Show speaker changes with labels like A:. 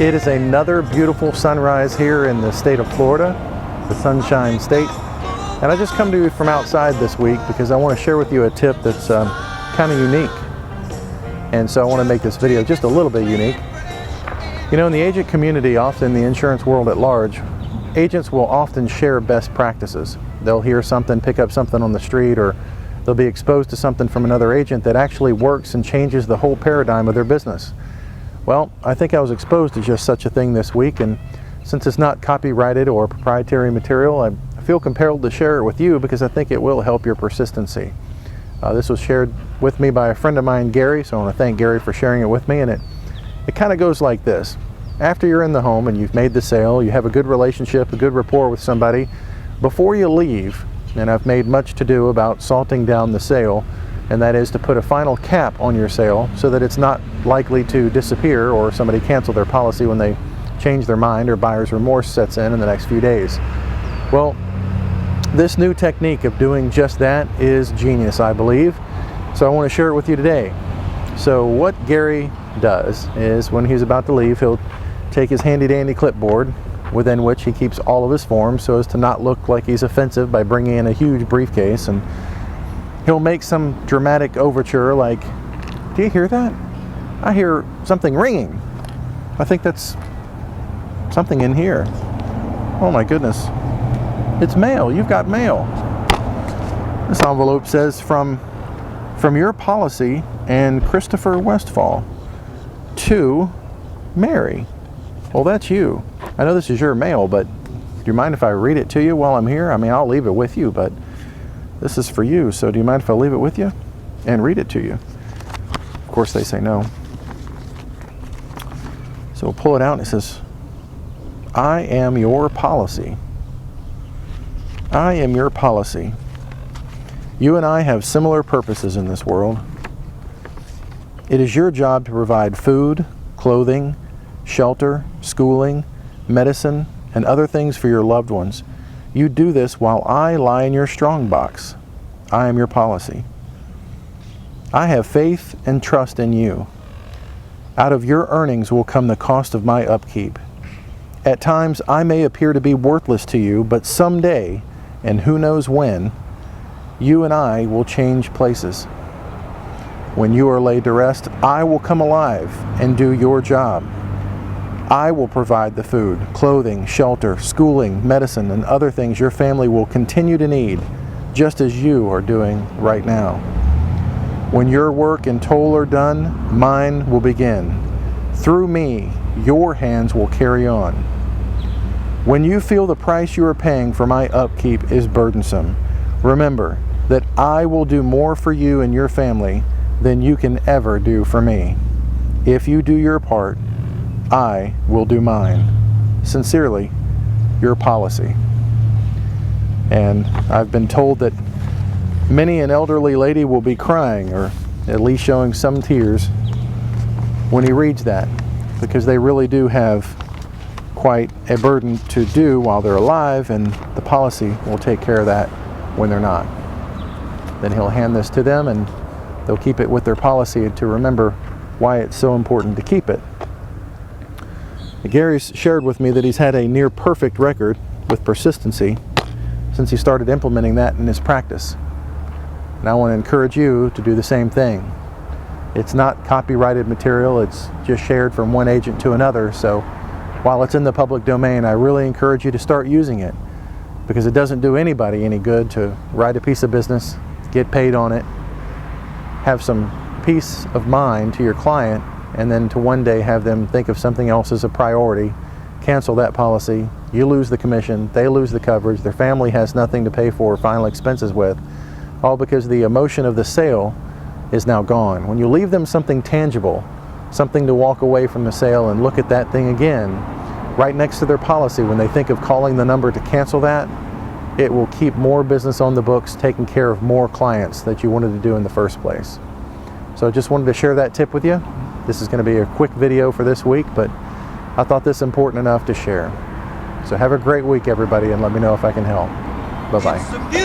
A: It is another beautiful sunrise here in the state of Florida, the Sunshine State. And I just come to you from outside this week because I want to share with you a tip that's kind of unique. And so I want to make this video just a little bit unique. You know, in the agent community, often in the insurance world at large, agents will often share best practices. They'll hear something, pick up something on the street, or they'll be exposed to something from another agent that actually works and changes the whole paradigm of their business. Well, I think I was exposed to just such a thing this week, and since it's not copyrighted or proprietary material, I feel compelled to share it with you because I think it will help your persistency. This was shared with me by a friend of mine, Gary, so I want to thank Gary for sharing it with me. And it kind of goes like this. After you're in the home and you've made the sale, you have a good relationship, a good rapport with somebody, before you leave, and I've made much to do about salting down the sale, and that is to put a final cap on your sale so that it's not likely to disappear or somebody cancel their policy when they change their mind or buyer's remorse sets in the next few days. Well, this new technique of doing just that is genius, I believe, so I want to share it with you today. So what Gary does is when he's about to leave, he'll take his handy-dandy clipboard within which he keeps all of his forms so as to not look like he's offensive by bringing in a huge briefcase, and he'll make some dramatic overture like, "Do you hear that? I hear something ringing. I think that's something in here. Oh my goodness. It's mail. You've got mail. This envelope says from your policy and Christopher Westfall to Mary." Well, that's you. I know this is your mail, but do you mind if I read it to you while I'm here? I mean, I'll leave it with you, but this is for you, so do you mind if I leave it with you and read it to you? Of course, they say no. So we'll pull it out, and it says, "I am your policy. I am your policy. You and I have similar purposes in this world. It is your job to provide food, clothing, shelter, schooling, medicine, and other things for your loved ones. You do this while I lie in your strong box. I am your policy. I have faith and trust in you. Out of your earnings will come the cost of my upkeep. At times I may appear to be worthless to you, but someday, and who knows when, you and I will change places. When you are laid to rest, I will come alive and do your job. I will provide the food, clothing, shelter, schooling, medicine, and other things your family will continue to need, just as you are doing right now. When your work and toil are done, mine will begin. Through me, your hands will carry on. When you feel the price you are paying for my upkeep is burdensome, remember that I will do more for you and your family than you can ever do for me. If you do your part, I will do mine. Sincerely, your policy." And I've been told that many an elderly lady will be crying, or at least showing some tears, when he reads that, because they really do have quite a burden to do while they're alive, and the policy will take care of that when they're not. Then he'll hand this to them, and they'll keep it with their policy to remember why it's so important to keep it. Gary's shared with me that he's had a near perfect record with persistency since he started implementing that in his practice. And I want to encourage you to do the same thing. It's not copyrighted material, it's just shared from one agent to another, so while it's in the public domain, I really encourage you to start using it, because it doesn't do anybody any good to write a piece of business, get paid on it, have some peace of mind to your client, and then to one day have them think of something else as a priority, cancel that policy, you lose the commission, they lose the coverage, their family has nothing to pay for final expenses with, all because the emotion of the sale is now gone. When you leave them something tangible, something to walk away from the sale and look at that thing again, right next to their policy, when they think of calling the number to cancel that, it will keep more business on the books, taking care of more clients that you wanted to do in the first place. So I just wanted to share that tip with you. This is going to be a quick video for this week, but I thought this important enough to share. So have a great week, everybody, and let me know if I can help. Bye-bye.